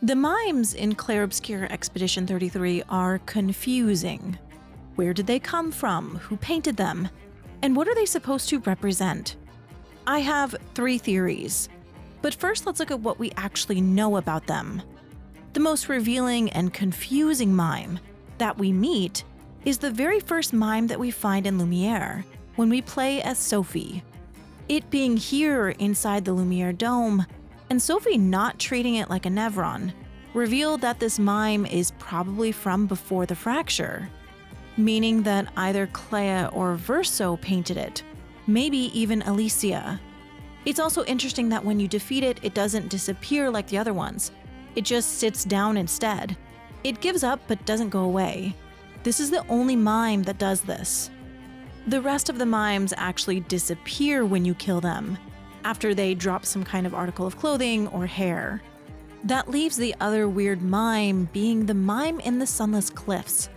The mimes in Clair Obscur Expedition 33 are confusing. Where did they come from? Who painted them? And what are they supposed to represent? I have 3 theories. But first, let's look at what we actually know about them. The most revealing and confusing mime that we meet is the very first mime that we find in Lumiere, when we play as Sophie. It being here inside the Lumiere dome, and Sophie not treating it like a Nevron, revealed that this mime is probably from before the fracture, meaning that either Clair or Verso painted it, maybe even Alysia. It's also interesting that when you defeat it, it doesn't disappear like the other ones. It just sits down instead. It gives up but doesn't go away. This is the only mime that does this. The rest of the mimes actually disappear when you kill them, after they drop some kind of article of clothing or hair. That leaves the other weird mime being the mime in the Sunless Cliffs.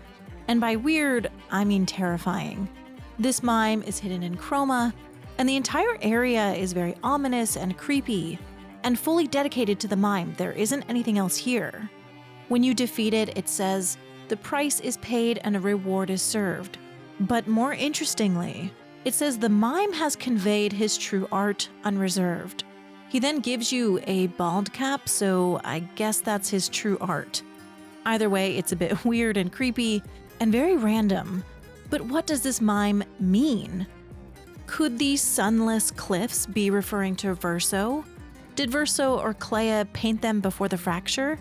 And by weird, I mean terrifying. This mime is hidden in chroma, and the entire area is very ominous and creepy, and fully dedicated to the mime. There isn't anything else here. When you defeat it, it says, "The price is paid and a reward is served." But more interestingly, it says the mime has conveyed his true art unreserved. He then gives you a bald cap, so I guess that's his true art. Either way, it's a bit weird and creepy and very random. But what does this mime mean? Could these sunless cliffs be referring to Verso? Did Verso or Clair paint them before the fracture?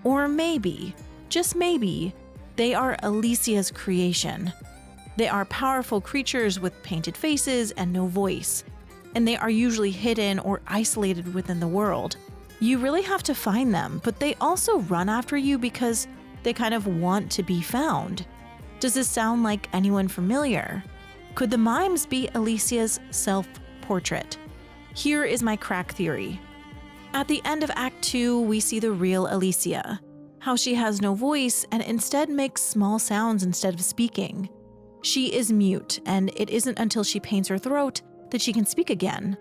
Or maybe, just maybe, they are Alysia's creation. They are powerful creatures with painted faces and no voice, and they are usually hidden or isolated within the world. You really have to find them, but they also run after you because they kind of want to be found. Does this sound like anyone familiar? Could the mimes be Alysia's self-portrait? Here is my crack theory. At the end of Act 2, we see the real Alysia, how she has no voice and instead makes small sounds instead of speaking. She is mute, and it isn't until she paints her throat that she can speak again.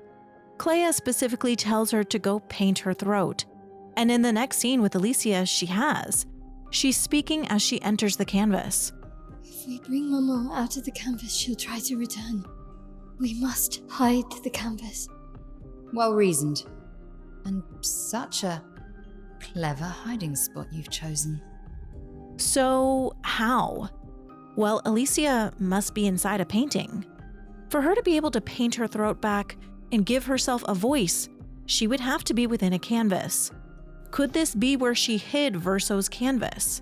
Clair specifically tells her to go paint her throat, and in the next scene with Alysia, she has. She's speaking as she enters the canvas. If we bring Maman out of the canvas, she'll try to return. We must hide the canvas. Well reasoned. And such a clever hiding spot you've chosen. So, how? Well, Alysia must be inside a painting. For her to be able to paint her throat back and give herself a voice, she would have to be within a canvas. Could this be where she hid Verso's canvas?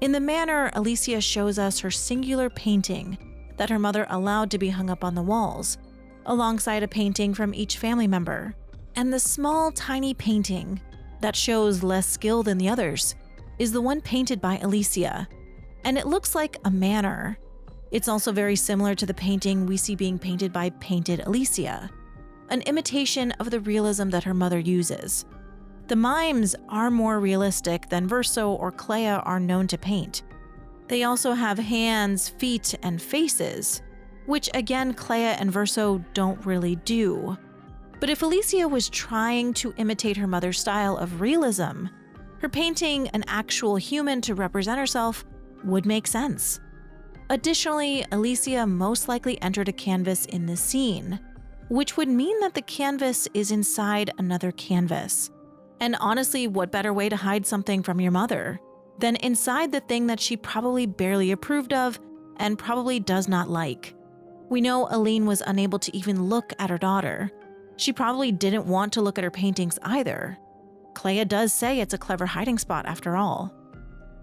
In the manor, Alysia shows us her singular painting that her mother allowed to be hung up on the walls, alongside a painting from each family member. And the small, tiny painting that shows less skill than the others is the one painted by Alysia, and it looks like a manor. It's also very similar to the painting we see being painted by Painted Alysia, an imitation of the realism that her mother uses. The mimes are more realistic than Verso or Clair are known to paint. They also have hands, feet, and faces, which again Clair and Verso don't really do. But if Alysia was trying to imitate her mother's style of realism, her painting an actual human to represent herself would make sense. Additionally, Alysia most likely entered a canvas in this scene, which would mean that the canvas is inside another canvas. And honestly, what better way to hide something from your mother than inside the thing that she probably barely approved of and probably does not like? We know Aline was unable to even look at her daughter. She probably didn't want to look at her paintings either. Clair does say it's a clever hiding spot after all.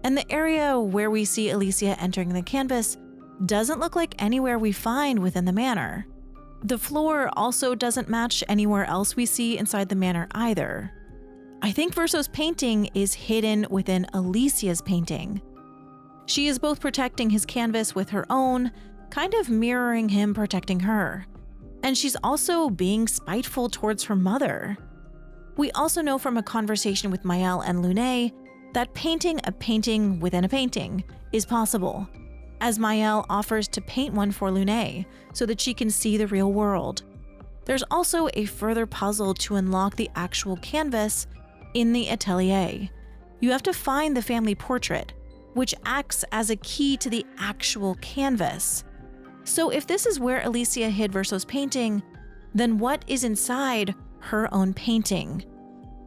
And the area where we see Alysia entering the canvas doesn't look like anywhere we find within the manor. The floor also doesn't match anywhere else we see inside the manor either. I think Verso's painting is hidden within Alysia's painting. She is both protecting his canvas with her own, kind of mirroring him protecting her. And she's also being spiteful towards her mother. We also know from a conversation with Maëlle and Lune that painting a painting within a painting is possible, as Maëlle offers to paint one for Lune so that she can see the real world. There's also a further puzzle to unlock the actual canvas in the atelier. You have to find the family portrait, which acts as a key to the actual canvas. So if this is where Alysia hid Verso's painting, then what is inside her own painting?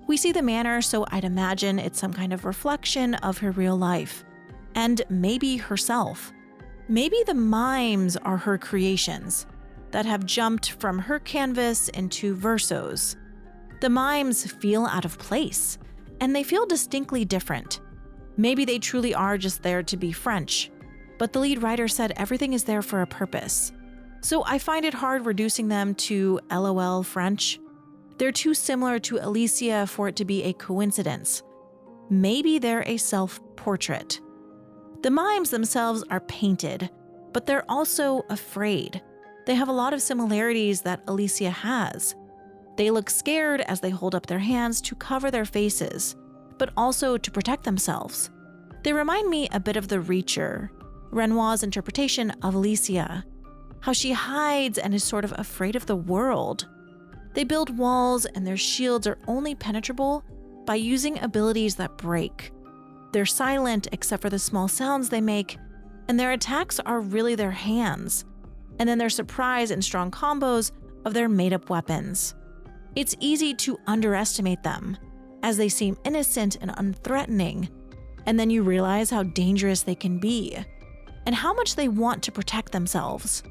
We see the manor, so I'd imagine it's some kind of reflection of her real life. And maybe herself. Maybe the mimes are her creations that have jumped from her canvas into Verso's. The mimes feel out of place, and they feel distinctly different. Maybe they truly are just there to be French, but the lead writer said everything is there for a purpose. So I find it hard reducing them to LOL French. They're too similar to Alysia for it to be a coincidence. Maybe they're a self-portrait. The mimes themselves are painted, but they're also afraid. They have a lot of similarities that Alysia has. They look scared as they hold up their hands to cover their faces, but also to protect themselves. They remind me a bit of the Reacher, Renoir's interpretation of Alysia, how she hides and is sort of afraid of the world. They build walls and their shields are only penetrable by using abilities that break. They're silent except for the small sounds they make, and their attacks are really their hands, and then their surprise and strong combos of their made-up weapons. It's easy to underestimate them, as they seem innocent and unthreatening, and then you realize how dangerous they can be, and how much they want to protect themselves.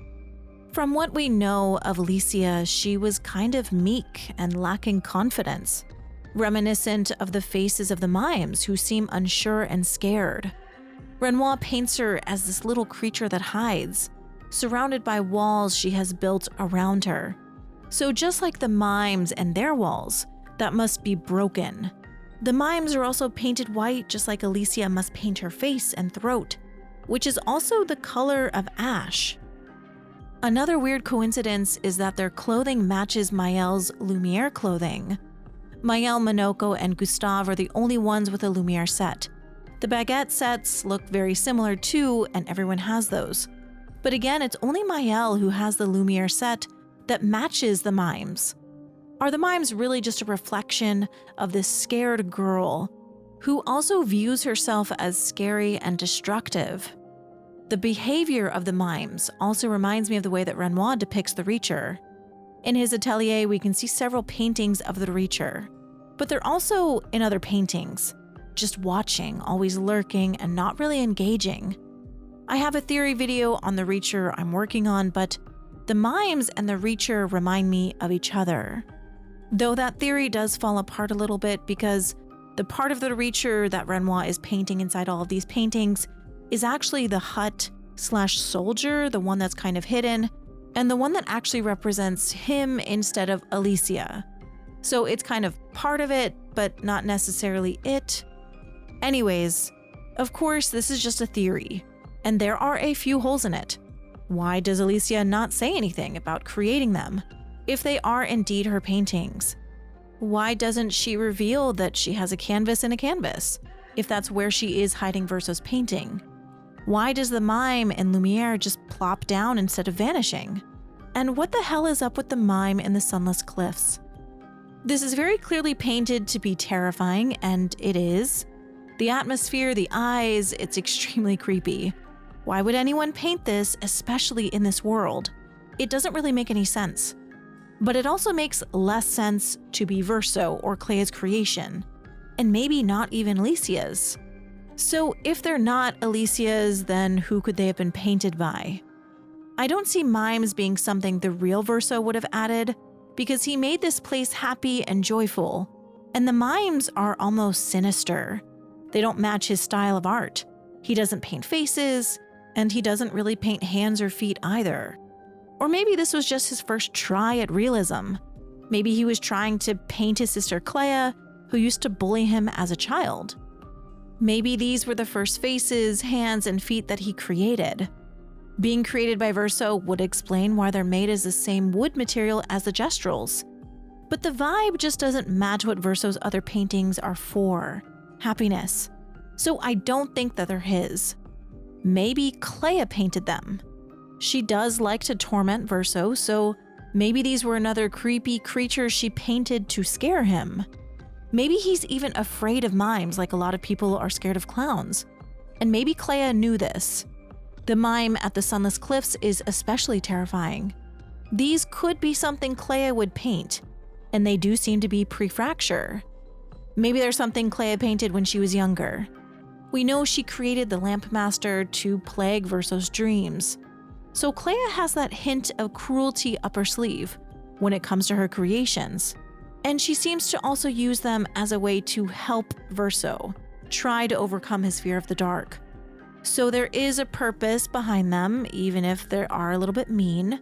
From what we know of Alysia, she was kind of meek and lacking confidence, reminiscent of the faces of the mimes who seem unsure and scared. Renoir paints her as this little creature that hides, surrounded by walls she has built around her. So just like the mimes and their walls, that must be broken. The mimes are also painted white, just like Alysia must paint her face and throat, which is also the color of ash. Another weird coincidence is that their clothing matches Maël's Lumière clothing. Maël, Monoko, and Gustave are the only ones with a Lumière set. The baguette sets look very similar too, and everyone has those. But again, it's only Maël who has the Lumière set that matches the mimes. Are the mimes really just a reflection of this scared girl who also views herself as scary and destructive? The behavior of the mimes also reminds me of the way that Renoir depicts the Reacher. In his atelier, we can see several paintings of the Reacher, but they're also in other paintings, just watching, always lurking, and not really engaging. I have a theory video on the Reacher I'm working on, but the mimes and the Reacher remind me of each other. Though that theory does fall apart a little bit because the part of the Reacher that Renoir is painting inside all of these paintings is actually the hut/soldier, the one that's kind of hidden, and the one that actually represents him instead of Alysia. So it's kind of part of it, but not necessarily it. Anyways, of course, this is just a theory, and there are a few holes in it. Why does Alysia not say anything about creating them, if they are indeed her paintings? Why doesn't she reveal that she has a canvas in a canvas, if that's where she is hiding Verso's painting? Why does the mime and Lumière just plop down instead of vanishing? And what the hell is up with the mime in the sunless cliffs? This is very clearly painted to be terrifying, and it is. The atmosphere, the eyes, it's extremely creepy. Why would anyone paint this, especially in this world? It doesn't really make any sense. But it also makes less sense to be Verso or Clair's creation, and maybe not even Alysia's. So if they're not Alysia's, then who could they have been painted by? I don't see mimes being something the real Verso would have added, because he made this place happy and joyful, and the mimes are almost sinister. They don't match his style of art. He doesn't paint faces, and he doesn't really paint hands or feet either. Or maybe this was just his first try at realism. Maybe he was trying to paint his sister Clair, who used to bully him as a child. Maybe these were the first faces, hands, and feet that he created. Being created by Verso would explain why they're made as the same wood material as the gestrels. But the vibe just doesn't match what Verso's other paintings are for: happiness. So I don't think that they're his. Maybe Clair painted them. She does like to torment Verso, so maybe these were another creepy creatures she painted to scare him. Maybe he's even afraid of mimes like a lot of people are scared of clowns. And maybe Clair knew this. The mime at the Sunless Cliffs is especially terrifying. These could be something Clair would paint, and they do seem to be pre-fracture. Maybe there's something Clair painted when she was younger. We know she created the Lampmaster to plague Verso's dreams. So Clair has that hint of cruelty up her sleeve when it comes to her creations. And she seems to also use them as a way to help Verso try to overcome his fear of the dark. So there is a purpose behind them, even if they are a little bit mean.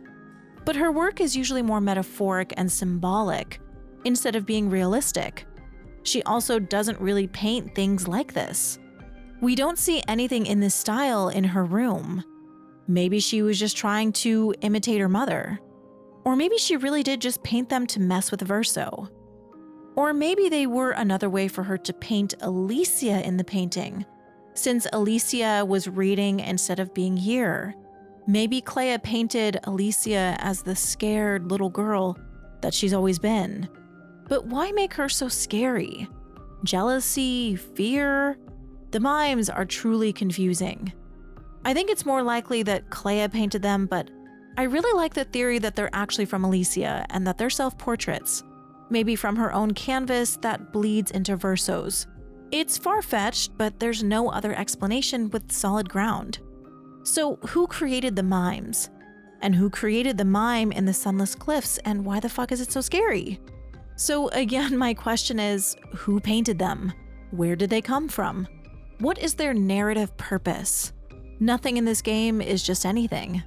But her work is usually more metaphoric and symbolic instead of being realistic. She also doesn't really paint things like this. We don't see anything in this style in her room. Maybe she was just trying to imitate her mother. Or maybe she really did just paint them to mess with Verso. Or maybe they were another way for her to paint Alysia in the painting, since Alysia was reading instead of being here. Maybe Clair painted Alysia as the scared little girl that she's always been. But why make her so scary? Jealousy? Fear? The mimes are truly confusing. I think it's more likely that Clair painted them, but I really like the theory that they're actually from Alysia and that they're self-portraits, maybe from her own canvas that bleeds into Verso's. It's far-fetched, but there's no other explanation with solid ground. So who created the mimes? And who created the mime in the Sunless Cliffs, and why the fuck is it so scary? So again, my question is, who painted them? Where did they come from? What is their narrative purpose? Nothing in this game is just anything.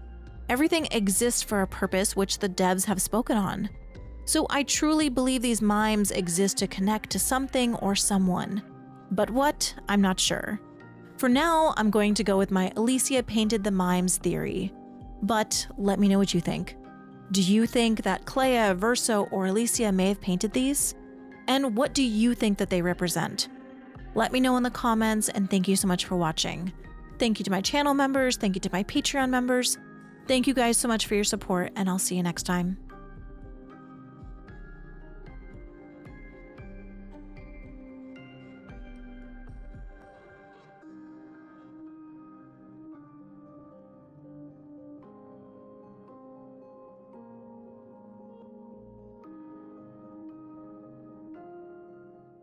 Everything exists for a purpose which the devs have spoken on. So I truly believe these mimes exist to connect to something or someone. But what? I'm not sure. For now, I'm going to go with my Alysia painted the mimes theory. But let me know what you think. Do you think that Clair, Verso, or Alysia may have painted these? And what do you think that they represent? Let me know in the comments, and thank you so much for watching. Thank you to my channel members, thank you to my Patreon members. Thank you guys so much for your support, and I'll see you next time.